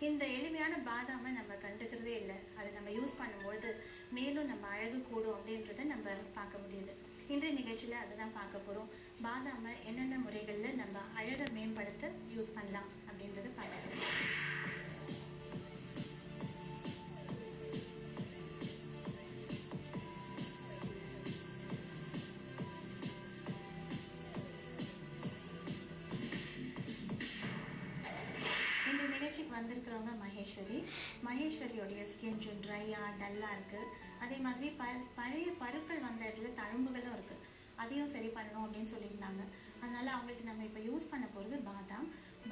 இந்த எளிமையான பாதாமை நம்ம கண்டுக்கிறதே இல்லை. அதை நம்ம யூஸ் பண்ணும்பொழுது மேலும் நம்ம அழகு கூடும் அப்படின்றத நம்ம பார்க்க முடியுது. இன்றைய நிகழ்ச்சியில் அதுதான் பார்க்க போகிறோம். பாதாமை என்னென்ன முறைகளில் நம்ம அழகை மேம்படுத்த யூஸ் பண்ணலாம் அப்படின்றத பார்க்க போகிறோம். இந்த நிகழ்ச்சிக்கு வந்திருக்கிறவங்க மகேஸ்வரியோடைய ஸ்கின் கொஞ்சம் ட்ரையாக டல்லாக இருக்குது. அதே மாதிரி பழைய பருக்கள் வந்த இடத்துல தழும்புகளும் இருக்குது. அதையும் சரி பண்ணணும் அப்படின்னு சொல்லியிருந்தாங்க. அதனால் அவங்களுக்கு நம்ம இப்போ யூஸ் பண்ண போகிறது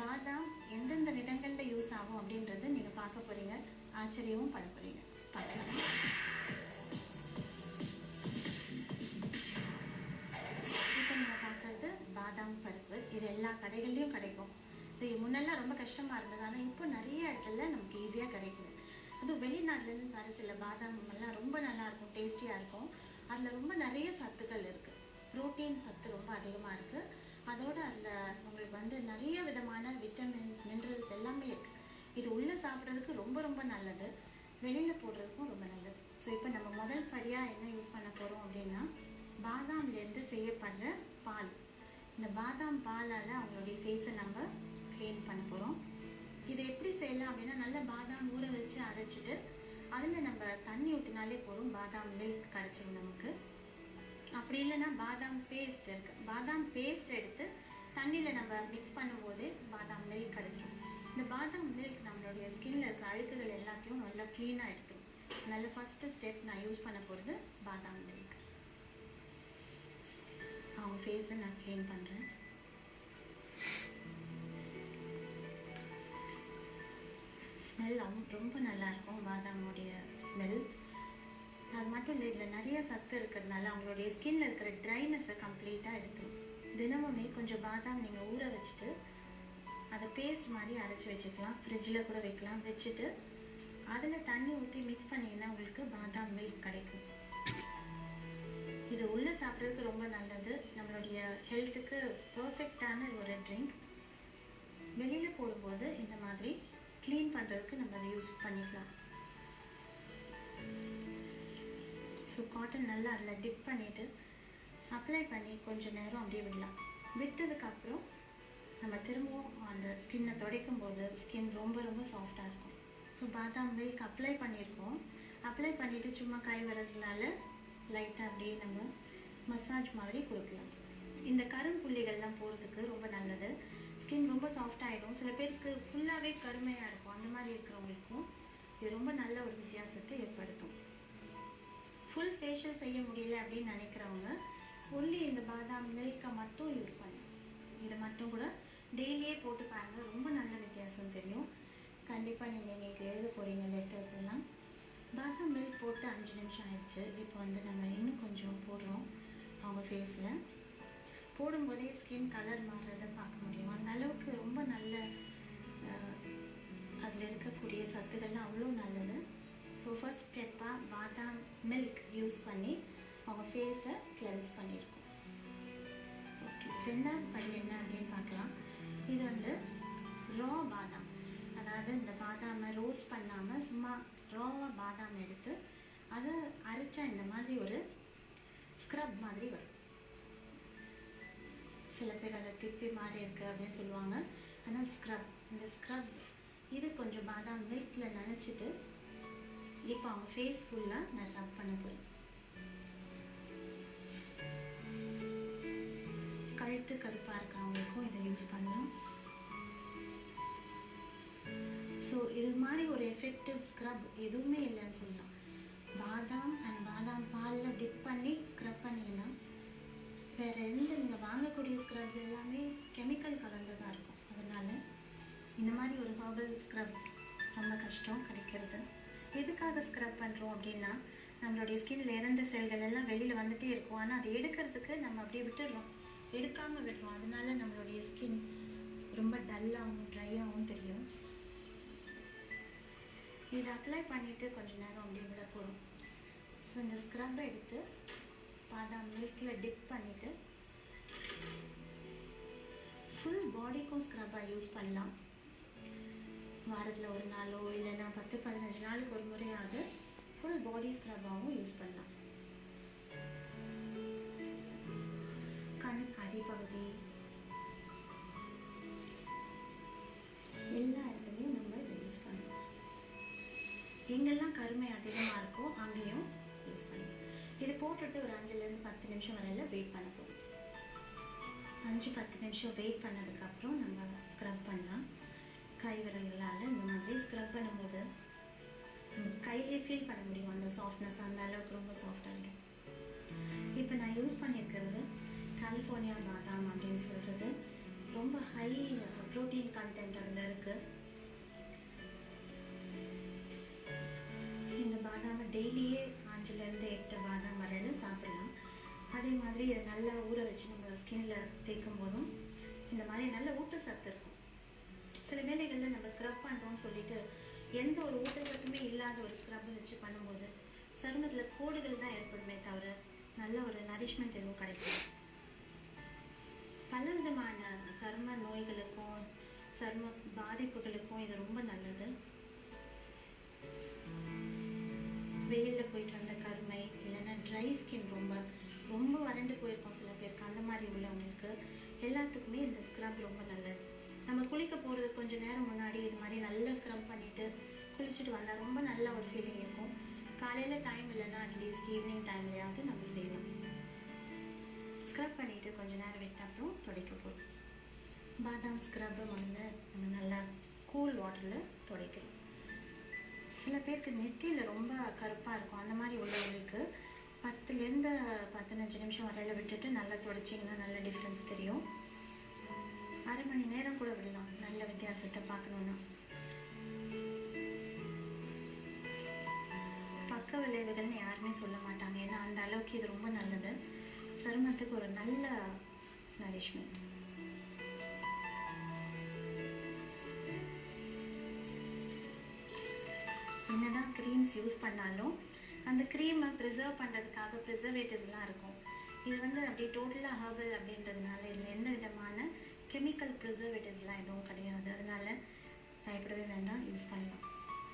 பாதாம் எந்தெந்த விதங்களில் யூஸ் ஆகும் அப்படின்றத நீங்கள் பார்க்க போகிறீங்க. ஆச்சரியமும் பட போகிறீங்க. பார்க்கலாம். இப்போ நீங்கள் பார்க்குறது பாதாம் பருப்பு. இது எல்லா கடைகள்லையும் கிடைக்கும். இது முன்னெல்லாம் ரொம்ப கஷ்டமாக இருந்தது. ஆனால் இப்போ நிறைய இடத்துல நமக்கு ஈஸியாக கிடைக்குது. அதுவும் வெளிநாட்டிலேருந்து வர சில பாதாம் எல்லாம் ரொம்ப நல்லாயிருக்கும், டேஸ்டியாக இருக்கும். அதில் ரொம்ப நிறைய சத்துக்கள் இருக்குது. ப்ரோட்டீன் சத்து ரொம்ப அதிகமாக இருக்குது. அதோடு அதில் உங்களுக்கு நிறைய விதமான விட்டமின்ஸ், மினரல்ஸ் எல்லாமே இருக்குது. இது உள்ளே சாப்பிட்றதுக்கு ரொம்ப ரொம்ப நல்லது, வெளியில் போடுறதுக்கும் ரொம்ப நல்லது. ஸோ இப்போ நம்ம முதல் படியாக என்ன யூஸ் பண்ண போகிறோம் அப்படின்னா, பாதாம்லேருந்து செய்யப்படுற பால். இந்த பாதாம் பாலால் அவங்களுடைய ஃபேஸை நம்ம க்ளீன் பண்ண போகிறோம். இதை எப்படி செய்யலாம் அப்படின்னா, நல்ல பாதாம் ஊற வச்சு அரைச்சிட்டு அதில் நம்ம தண்ணி ஊற்றினாலே போதும், பாதாம் மில்க் கிடச்சிடும் நமக்கு. அப்படி இல்லைன்னா பாதாம் பேஸ்ட் இருக்குது. பாதாம் பேஸ்ட் எடுத்து தண்ணியில் நம்ம மிக்ஸ் பண்ணும்போதே பாதாம் மில்க் கிடச்சிடும். இந்த பாதாம் மில்க் நம்மளுடைய ஸ்கின்னில் இருக்கிற அழுக்குகள் எல்லாத்தையும் நல்லா க்ளீனாக எடுத்துடும். அதனால் ஃபஸ்ட்டு ஸ்டெப் நான் யூஸ் பண்ண போகிறது பாதாம் மில்க். அவங்க ஃபேஸை நான் க்ளீன் பண்ணுறேன். ஸ்மெல் ரொம்ப நல்லாயிருக்கும், பாதாமுடைய ஸ்மெல். அது மட்டும் இல்லை, இதில் நிறைய சத்து இருக்கிறதுனால அவங்களுடைய ஸ்கின்னில் இருக்கிற ட்ரைனஸை கம்ப்ளீட்டாக எடுத்துரும். தினமுமே கொஞ்சம் பாதாம் நீங்கள் ஊற வச்சுட்டு அதை பேஸ்ட் மாதிரி அரைச்சி வச்சுக்கலாம். ஃப்ரிட்ஜில் கூட வைக்கலாம். வச்சுட்டு அதில் தண்ணி ஊற்றி மிக்ஸ் பண்ணிங்கன்னா உங்களுக்கு பாதாம் மில்க் கிடைக்கும். இது உள்ளே சாப்பிட்றதுக்கு ரொம்ப நல்லது. நம்மளுடைய ஹெல்த்துக்கு பர்ஃபெக்டான ஒரு ட்ரிங்க். வெளியில் போடும்போது இந்த மாதிரி க்ளீன் பண்ணுறதுக்கு நம்ம அதை யூஸ் பண்ணிக்கலாம். ஸோ காட்டன் நல்லா அதில் டிப் பண்ணிவிட்டு அப்ளை பண்ணி கொஞ்சம் நேரம் அப்படியே விடலாம். விட்டதுக்கப்புறம் நம்ம திரும்பவும் அந்த ஸ்கின்னை துடைக்கும் போது ஸ்கின் ரொம்ப ரொம்ப சாஃப்டாக இருக்கும். ஸோ பாதாம் மில்க் அப்ளை பண்ணியிருக்கோம். அப்ளை பண்ணிவிட்டு சும்மா கை விரல்களால் லைட்டாக அப்படியே நம்ம மசாஜ் மாதிரி கொடுக்கலாம். இந்த கரும்புள்ளிகள்லாம் போகிறதுக்கு ரொம்ப நல்லது. ஸ்கின் ரொம்ப சாஃப்டாகிடும். சில பேருக்கு ஃபுல்லாகவே கருமையாக இருக்கும். அந்த மாதிரி இருக்கிறவங்களுக்கும் இது ரொம்ப நல்ல ஒரு வித்தியாசத்தை ஏற்படுத்தும். ஃபுல் ஃபேஷியல் செய்ய முடியல அப்படின்னு நினைக்கிறவங்க ஒன்லி இந்த பாதாம் மில்கை மட்டும் யூஸ் பண்ணலாம். இதை மட்டும் கூட டெய்லியே போட்டு பாருங்கள், ரொம்ப நல்ல வித்தியாசம் தெரியும். கண்டிப்பாக நீங்கள் எங்களுக்கு எழுத போகிறீங்க லெட்டர்ஸ் எல்லாம். பாதாம் மில்க் போட்டு 5 நிமிஷம் ஆயிடுச்சு. இப்போ நம்ம இன்னும் கொஞ்சம் போடுறோம். அவங்க ஃபேஸில் போடும்போதே ஸ்கின் கலர் மாறுறதை பார்க்க முடியும். அந்த அளவுக்கு ரொம்ப நல்ல அதில் இருக்கக்கூடிய சத்துக்கள்லாம் அவ்வளோ நல்லது. ஸோ ஃபஸ்ட் ஸ்டெப்பாக பாதாம் மில்க் யூஸ் பண்ணி அவங்க ஃபேஸை கிளென்ஸ் பண்ணியிருக்கோம். ஓகே, ரெண்டாவது படி என்ன அப்படின்னு பார்க்கலாம். இது ரா பாதாம். அதாவது இந்த பாதாமை ரோஸ்ட் பண்ணாமல் சும்மா ராவாக பாதாம் எடுத்து அதை அரைச்சா இந்த மாதிரி ஒரு ஸ்க்ரப் மாதிரி வரும். சில பேர் அதை திப்பி மாதிரி இருக்குது அப்படின்னு சொல்லுவாங்க. அதான் ஸ்க்ரப். இந்த ஸ்க்ரப் இது கொஞ்சம் பாதாம் மில்கில் நனைச்சிட்டு இப்போ அவங்க ஃபேஸ் ஃபுல்லாக நான் ரப் பண்ண போகிறேன். கழுத்து கருப்பாக இருக்கிறவங்களுக்கும் இதை யூஸ் பண்ணலாம். ஸோ இது மாதிரி ஒரு எஃபெக்டிவ் ஸ்க்ரப் எதுவுமே இல்லைன்னு சொல்லலாம். பாதாம் அண்ட் பாதாம் பாலில் டிப் பண்ணி ஸ்க்ரப் பண்ணிங்கன்னா வேறு எந்த நீங்கள் வாங்கக்கூடிய ஸ்க்ரப்ஸ் எல்லாமே கெமிக்கல் கலந்ததாக இருக்கும். அதனால் இந்த மாதிரி ஒரு ஹெர்பல் ஸ்க்ரப் ரொம்ப கஷ்டம் கிடைக்கிறது. எதுக்காக ஸ்க்ரப் பண்ணுறோம் அப்படின்னா, நம்மளுடைய ஸ்கின்ல இறந்த செல்கள் எல்லாம் வெளியில் வந்துகிட்டே இருக்கும். ஆனால் அதை எடுக்கிறதுக்கு நம்ம அப்படியே விட்டுடுறோம், எடுக்காமல் விடுறோம். அதனால நம்மளுடைய ஸ்கின் ரொம்ப டல்லாகவும் ட்ரையாகவும் தெரியும். இதை அப்ளை பண்ணிவிட்டு கொஞ்சம் நேரம் அப்படியே விட போகிறோம். ஸோ இந்த ஸ்க்ரப்பை எடுத்து பாதாம் மில்கில் டிப் பண்ணிவிட்டு ஃபுல் பாடிக்கும் ஸ்க்ரப்பாக யூஸ் பண்ணலாம். வாரத்தில் ஒரு நாளோ இல்லைன்னா 10-15 நாளுக்கு ஒரு முறையாவது ஃபுல் பாடி ஸ்க்ரப்பாகவும் யூஸ் பண்ணலாம். கண் அடிப்பகுதி எல்லா இடத்துலையும் நம்ம இதை யூஸ் பண்ணலாம். எங்கெல்லாம் கருமை அதிகமாக இருக்கோ அங்கேயும் யூஸ் பண்ணலாம். இது போட்டுட்டு ஒரு 5-10 நிமிஷம் வரையில் வெயிட் பண்ண போகிறோம். 5-10 நிமிஷம் வெயிட் பண்ணதுக்கப்புறம் நம்ம ஸ்க்ரப் பண்ணலாம். கை விரல்களால் இந்த மாதிரி ஸ்க்ரப் பண்ணும்போது கையிலே ஃபீல் பண்ண முடியும் அந்த சாஃப்ட்னஸ், அந்த அளவுக்கு ரொம்ப சாஃப்டாகிடும். இப்போ நான் யூஸ் பண்ணியிருக்கிறது கலிஃபோர்னியா பாதாம் அப்படின்னு சொல்கிறது. ரொம்ப ஹை ப்ரோட்டீன் கண்டென்ட் அதில் இருக்குது. இந்த பாதாமை டெய்லியே 5-8 பாதாம் வரையில் சாப்பிடலாம். அதே மாதிரி இதை நல்லா ஊற வச்சு நம்ம ஸ்கின்ல தேய்க்கும் போதும் இந்த மாதிரி நல்ல ஊட்டச்சத்து இருக்கும். சில வேளைகளில் நம்ம ஸ்க்ரப் பண்ணுறோம்னு சொல்லிட்டு எந்த ஒரு ஊட்டச்சத்துமே இல்லாத ஒரு ஸ்க்ரப் வச்சு பண்ணும்போது சருமத்தில் கோடுகள் தான் ஏற்படுமே தவிர நல்ல ஒரு நரிஷ்மெண்ட் எதுவும் கிடைக்கும். பல விதமான சரும நோய்களுக்கும் சரும பாதிப்புகளுக்கும் இது ரொம்ப நல்லது. வெயிலில் போயிட்டு வந்த கருமை இல்லைன்னா ட்ரை ஸ்கின் ரொம்ப வறண்டு போயிருக்கோம் சில பேருக்கு, அந்த மாதிரி உள்ளவங்களுக்கு எல்லாத்துக்குமே இந்த ஸ்க்ரப் ரொம்ப நல்லது. நம்ம குளிக்க போகிறது கொஞ்சம் நேரம் முன்னாடி இது மாதிரி நல்லா ஸ்க்ரப் பண்ணிவிட்டு குளிச்சுட்டு வந்தால் ரொம்ப நல்ல ஒரு ஃபீலிங் இருக்கும். காலையில் டைம் இல்லைன்னா அட்லீஸ்ட் ஈவினிங் டைம்லையாவது நம்ம செய்யலாம். ஸ்க்ரப் பண்ணிவிட்டு கொஞ்சம் நேரம் விட்ட அப்புறம் துடைக்க போகிறோம். பாதாம் ஸ்க்ரப்பை முதல்ல நம்ம நல்லா கூல் வாட்டரில் துடைக்கிறோம். சில பேருக்கு நெத்தியில் ரொம்ப கருப்பாக இருக்கும், அந்த மாதிரி உள்ளவங்களுக்கு 10-15 நிமிஷம் வரையில் விட்டுட்டு நல்லா துடைச்சிங்கன்னா நல்ல டிஃப்ரென்ஸ் தெரியும். அரை மணி நேரம் கூட விடலாம் நல்ல வித்தியாசத்தை பார்க்கணுன்னா. பக்க விளைவுகள்னு யாருமே சொல்ல மாட்டாங்க, ஏன்னா அந்த அளவுக்கு இது ரொம்ப நல்லது. சருமத்துக்கு ஒரு நல்ல நரிஷ்மெண்ட். என்னதான் க்ரீம்ஸ் யூஸ் பண்ணாலும் அந்த க்ரீமை ப்ரிசர்வ் பண்ணுறதுக்காக ப்ரிசர்வேட்டிவ்ஸ்லாம் இருக்கும். இது அப்படியே டோட்டலாக ஹர்பல் அப்படின்றதுனால இதில் எந்த விதமான கெமிக்கல் ப்ரிசர்வேட்டிவ்ஸ்லாம் எதுவும் கிடையாது. அதனால பயப்படவே வேண்டாம், யூஸ் பண்ணலாம்.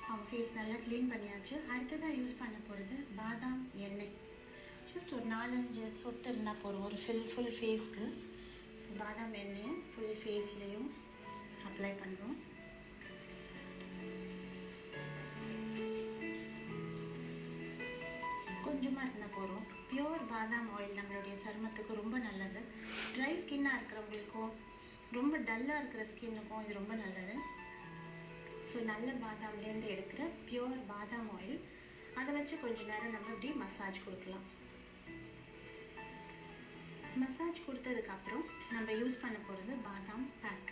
அவங்க ஃபேஸ் நல்லா க்ளீன் பண்ணியாச்சு. அடுத்ததாக யூஸ் பண்ண போகிறது பாதாம் எண்ணெய். ஜஸ்ட் ஒரு 4-5 சொட்டு இருந்தால் போதும் ஒரு ஃபுல் ஃபேஸ்க்கு. ஸோ பாதாம் எண்ணெயை ஃபுல் ஃபேஸ்லேயும் அப்ளை பண்ணுறோம். கொஞ்சமாக இருந்தால் போகிறோம். பியோர் பாதாம் ஆயில் நம்மளுடைய சருமத்துக்கு ரொம்ப நல்லது. ட்ரை ஸ்கின்னாக இருக்கிறவங்களுக்கும் ரொம்ப டல்லாக இருக்கிற ஸ்கின்னுக்கும் இது ரொம்ப நல்லது. ஸோ நல்ல பாதாம்லேருந்து எடுக்கிற பியோர் பாதாம் ஆயில், அதை வச்சு கொஞ்சம் நேரம் நம்ம இப்படி மசாஜ் கொடுக்கலாம். மசாஜ் கொடுத்ததுக்கப்புறம் நம்ம யூஸ் பண்ண போகிறது பாதாம் பேக்.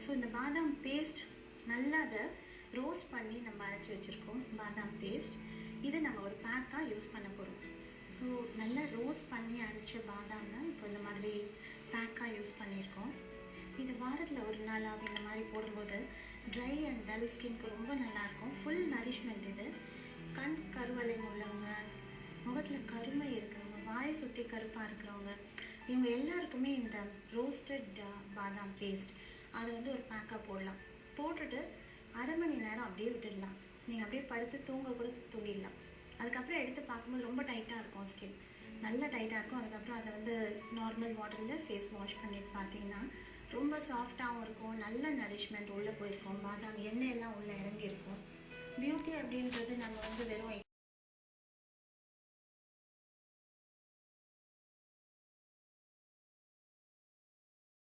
ஸோ இந்த பாதாம் பேஸ்ட் நல்லா அதை ரோஸ்ட் பண்ணி நம்ம அரைச்சி வச்சுருக்கோம். பாதாம் பேஸ்ட் இது நம்ம ஒரு பேக்காக யூஸ் பண்ண போகிறோம். ஸோ நல்லா ரோஸ்ட் பண்ணி அரைச்ச பாதாம்னா இப்போ இந்த மாதிரி பேக்காக யூஸ் பண்ணியிருக்கோம். இது வாரத்தில் ஒரு நாளாவது இந்த மாதிரி போடும்போது ட்ரை அண்ட் டல் ஸ்கின்க்கு ரொம்ப நல்லாயிருக்கும். ஃபுல் நரிஷ்மெண்ட் இது. கண் கருவளை உள்ளவங்க, முகத்தில் கருமை இருக்கிறவங்க, வாயை சுற்றி கருப்பாக இருக்கிறவங்க, இவங்க எல்லாருக்குமே இந்த ரோஸ்டட் பாதாம் பேஸ்ட் அதை ஒரு பேக்காக போடலாம். போட்டுட்டு அரை மணி நேரம் அப்படியே விட்டுடலாம். நீங்கள் அப்படியே படுத்து கூட தூங்கிடலாம். அதுக்கப்புறம் எடுத்து பார்க்கும்போது ரொம்ப டைட்டாக இருக்கும் ஸ்கின், நல்லா டைட்டாக இருக்கும். அதுக்கப்புறம் அதை நார்மல் வாட்டரில் ஃபேஸ் வாஷ் பண்ணிட்டு பார்த்தீங்கன்னா ரொம்ப சாஃப்டாகவும் இருக்கும். நல்ல நரிஷ்மெண்ட் உள்ளே போயிருக்கும். பாதாம் எண்ணெயெல்லாம் உள்ளே இறங்கியிருக்கும். பியூட்டி அப்படின்றது நம்ம வெறும்